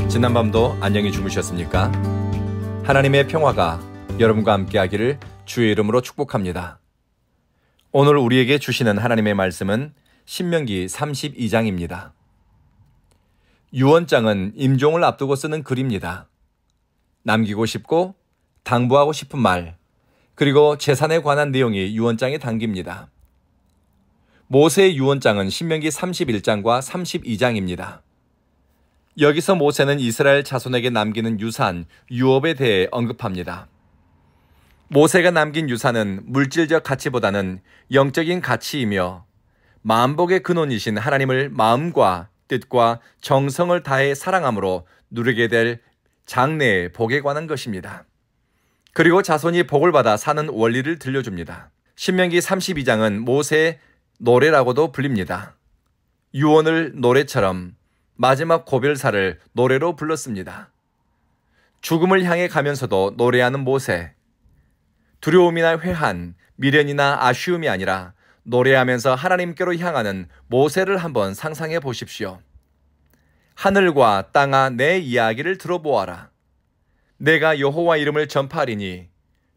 지난밤도 안녕히 주무셨습니까? 하나님의 평화가 여러분과 함께하기를 주의 이름으로 축복합니다. 오늘 우리에게 주시는 하나님의 말씀은 신명기 32장입니다. 유언장은 임종을 앞두고 쓰는 글입니다. 남기고 싶고 당부하고 싶은 말, 그리고 재산에 관한 내용이 유언장에 담깁니다. 모세의 유언장은 신명기 31장과 32장입니다. 여기서 모세는 이스라엘 자손에게 남기는 유산, 유업에 대해 언급합니다. 모세가 남긴 유산은 물질적 가치보다는 영적인 가치이며 만복의 근원이신 하나님을 마음과 뜻과 정성을 다해 사랑함으로 누리게 될 장래의 복에 관한 것입니다. 그리고 자손이 복을 받아 사는 원리를 들려줍니다. 신명기 32장은 모세의 노래라고도 불립니다. 유언을 노래처럼 마지막 고별사를 노래로 불렀습니다. 죽음을 향해 가면서도 노래하는 모세. 두려움이나 회한, 미련이나 아쉬움이 아니라 노래하면서 하나님께로 향하는 모세를 한번 상상해 보십시오. 하늘과 땅아 내 이야기를 들어보아라. 내가 여호와 이름을 전파하리니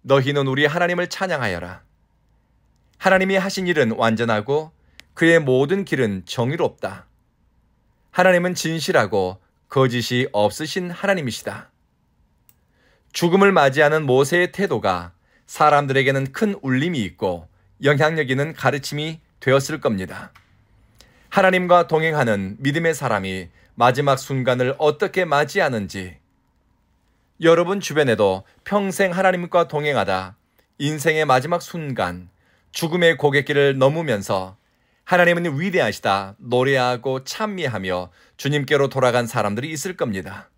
너희는 우리 하나님을 찬양하여라. 하나님이 하신 일은 완전하고 그의 모든 길은 정의롭다. 하나님은 진실하고 거짓이 없으신 하나님이시다. 죽음을 맞이하는 모세의 태도가 사람들에게는 큰 울림이 있고 영향력 있는 가르침이 되었을 겁니다. 하나님과 동행하는 믿음의 사람이 마지막 순간을 어떻게 맞이하는지, 여러분 주변에도 평생 하나님과 동행하다 인생의 마지막 순간, 죽음의 고갯길을 넘으면서 하나님은 위대하시다 노래하고 찬미하며 주님께로 돌아간 사람들이 있을 겁니다.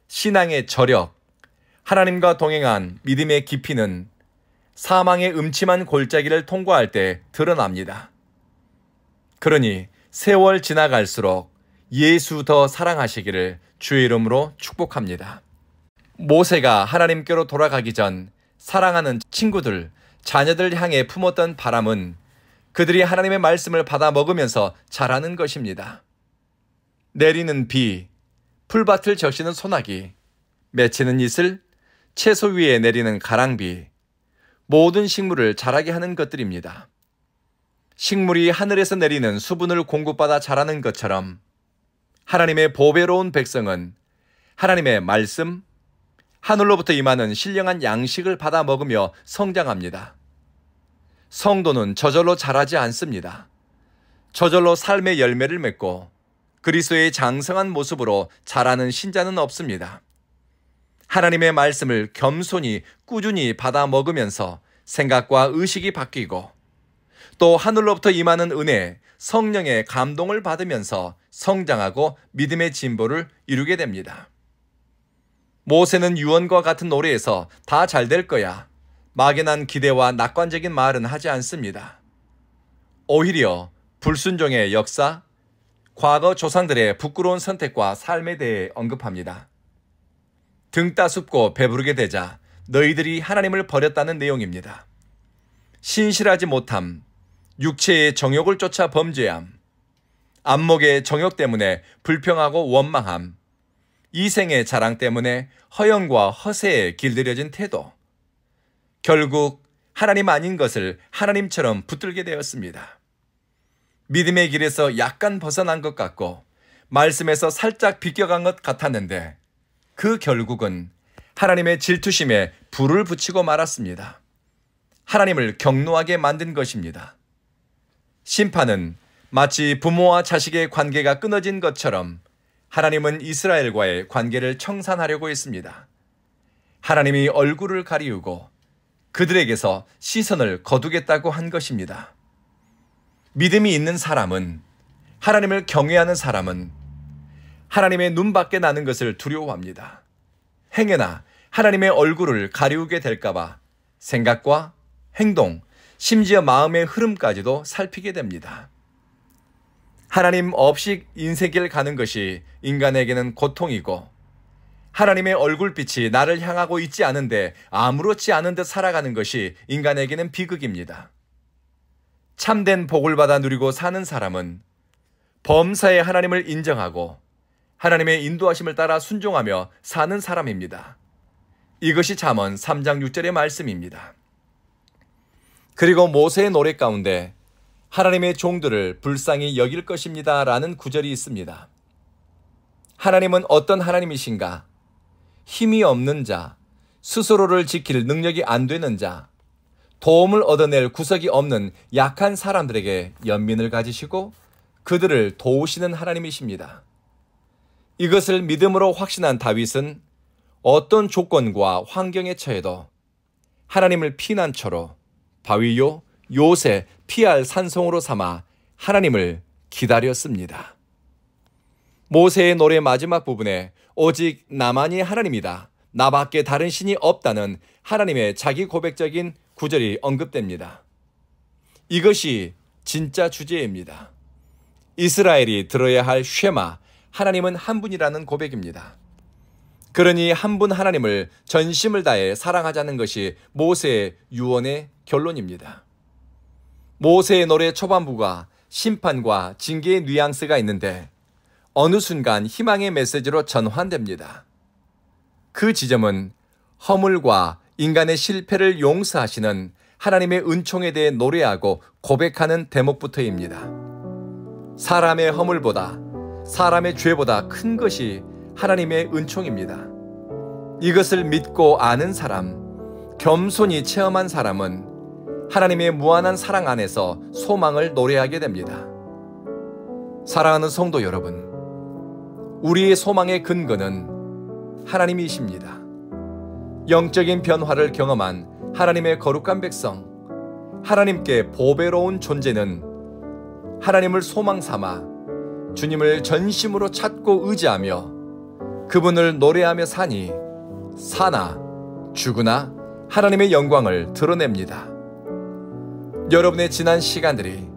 신앙의 저력, 하나님과 동행한 믿음의 깊이는 사망의 음침한 골짜기를 통과할 때 드러납니다. 그러니 세월 지나갈수록 예수 더 사랑하시기를 주의 이름으로 축복합니다. 모세가 하나님께로 돌아가기 전 사랑하는 친구들, 자녀들 향해 품었던 바람은 그들이 하나님의 말씀을 받아 먹으면서 자라는 것입니다. 내리는 비, 풀밭을 적시는 소나기, 맺히는 이슬, 채소 위에 내리는 가랑비, 모든 식물을 자라게 하는 것들입니다. 식물이 하늘에서 내리는 수분을 공급받아 자라는 것처럼 하나님의 보배로운 백성은 하나님의 말씀, 하늘로부터 임하는 신령한 양식을 받아 먹으며 성장합니다. 성도는 저절로 자라지 않습니다. 저절로 삶의 열매를 맺고 그리스도의 장성한 모습으로 자라는 신자는 없습니다. 하나님의 말씀을 겸손히 꾸준히 받아 먹으면서 생각과 의식이 바뀌고 또 하늘로부터 임하는 은혜, 성령의 감동을 받으면서 성장하고 믿음의 진보를 이루게 됩니다. 모세는 유언과 같은 노래에서 다 잘 될 거야, 막연한 기대와 낙관적인 말은 하지 않습니다. 오히려 불순종의 역사, 과거 조상들의 부끄러운 선택과 삶에 대해 언급합니다. 등 따숩고 배부르게 되자 너희들이 하나님을 버렸다는 내용입니다. 신실하지 못함, 육체의 정욕을 쫓아 범죄함, 안목의 정욕 때문에 불평하고 원망함, 이생의 자랑 때문에 허영과 허세에 길들여진 태도, 결국 하나님 아닌 것을 하나님처럼 붙들게 되었습니다. 믿음의 길에서 약간 벗어난 것 같고 말씀에서 살짝 비껴간 것 같았는데 그 결국은 하나님의 질투심에 불을 붙이고 말았습니다. 하나님을 경노하게 만든 것입니다. 심판은 마치 부모와 자식의 관계가 끊어진 것처럼 하나님은 이스라엘과의 관계를 청산하려고 했습니다. 하나님이 얼굴을 가리우고 그들에게서 시선을 거두겠다고 한 것입니다. 믿음이 있는 사람은, 하나님을 경외하는 사람은 하나님의 눈밖에 나는 것을 두려워합니다. 행여나 하나님의 얼굴을 가리우게 될까봐 생각과 행동, 심지어 마음의 흐름까지도 살피게 됩니다. 하나님 없이 인생길 가는 것이 인간에게는 고통이고 하나님의 얼굴빛이 나를 향하고 있지 않은데 아무렇지 않은 듯 살아가는 것이 인간에게는 비극입니다. 참된 복을 받아 누리고 사는 사람은 범사에 하나님을 인정하고 하나님의 인도하심을 따라 순종하며 사는 사람입니다. 이것이 잠언 3장 6절의 말씀입니다. 그리고 모세의 노래 가운데 하나님의 종들을 불쌍히 여길 것입니다 라는 구절이 있습니다. 하나님은 어떤 하나님이신가? 힘이 없는 자, 스스로를 지킬 능력이 안 되는 자, 도움을 얻어낼 구석이 없는 약한 사람들에게 연민을 가지시고 그들을 도우시는 하나님이십니다. 이것을 믿음으로 확신한 다윗은 어떤 조건과 환경에 처해도 하나님을 피난처로 바위요, 요새, 피할 산성으로 삼아 하나님을 기다렸습니다. 모세의 노래 마지막 부분에 오직 나만이 하나님이다, 나밖에 다른 신이 없다는 하나님의 자기 고백적인 구절이 언급됩니다. 이것이 진짜 주제입니다. 이스라엘이 들어야 할 쉐마, 하나님은 한 분이라는 고백입니다. 그러니 한 분 하나님을 전심을 다해 사랑하자는 것이 모세의 유언의 결론입니다. 모세의 노래 초반부가 심판과 징계의 뉘앙스가 있는데 어느 순간 희망의 메시지로 전환됩니다. 그 지점은 허물과 인간의 실패를 용서하시는 하나님의 은총에 대해 노래하고 고백하는 대목부터입니다. 사람의 허물보다, 사람의 죄보다 큰 것이 하나님의 은총입니다. 이것을 믿고 아는 사람, 겸손히 체험한 사람은 하나님의 무한한 사랑 안에서 소망을 노래하게 됩니다. 사랑하는 성도 여러분, 우리의 소망의 근거는 하나님이십니다. 영적인 변화를 경험한 하나님의 거룩한 백성, 하나님께 보배로운 존재는 하나님을 소망 삼아 주님을 전심으로 찾고 의지하며 그분을 노래하며 사나 죽으나 하나님의 영광을 드러냅니다. 여러분의 지난 시간들이,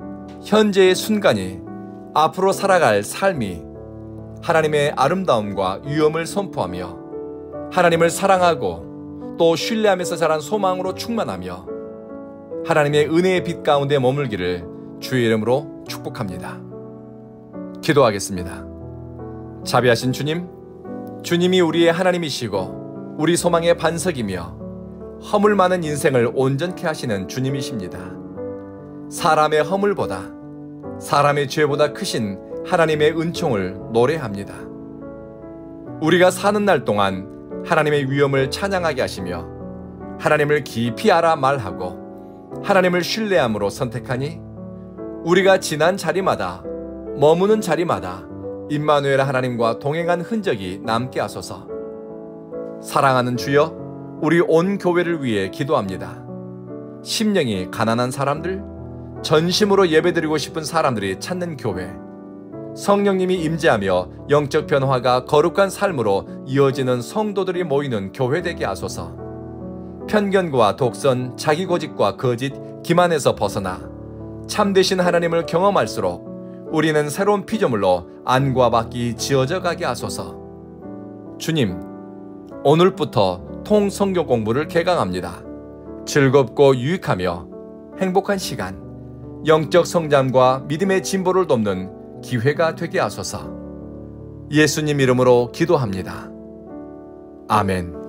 현재의 순간이, 앞으로 살아갈 삶이 하나님의 아름다움과 위엄을 선포하며 하나님을 사랑하고 또 신뢰하면서 자란 소망으로 충만하며 하나님의 은혜의 빛 가운데 머물기를 주의 이름으로 축복합니다. 기도하겠습니다. 자비하신 주님, 주님이 우리의 하나님이시고 우리 소망의 반석이며 허물 많은 인생을 온전케 하시는 주님이십니다. 사람의 허물보다, 사람의 죄보다 크신 하나님의 은총을 노래합니다. 우리가 사는 날 동안 하나님의 위엄을 찬양하게 하시며 하나님을 깊이 알아 말하고 하나님을 신뢰함으로 선택하니 우리가 지난 자리마다, 머무는 자리마다 임마누엘 하나님과 동행한 흔적이 남게 하소서. 사랑하는 주여, 우리 온 교회를 위해 기도합니다. 심령이 가난한 사람들, 전심으로 예배드리고 싶은 사람들이 찾는 교회, 성령님이 임재하며 영적 변화가 거룩한 삶으로 이어지는 성도들이 모이는 교회 되게 하소서. 편견과 독선, 자기고집과 거짓, 기만에서 벗어나 참되신 하나님을 경험할수록 우리는 새로운 피조물로 안과 밖이 지어져 가게 하소서. 주님, 오늘부터 통성경 공부를 개강합니다. 즐겁고 유익하며 행복한 시간, 영적 성장과 믿음의 진보를 돕는 기회가 되게 하소서. 예수님 이름으로 기도합니다. 아멘.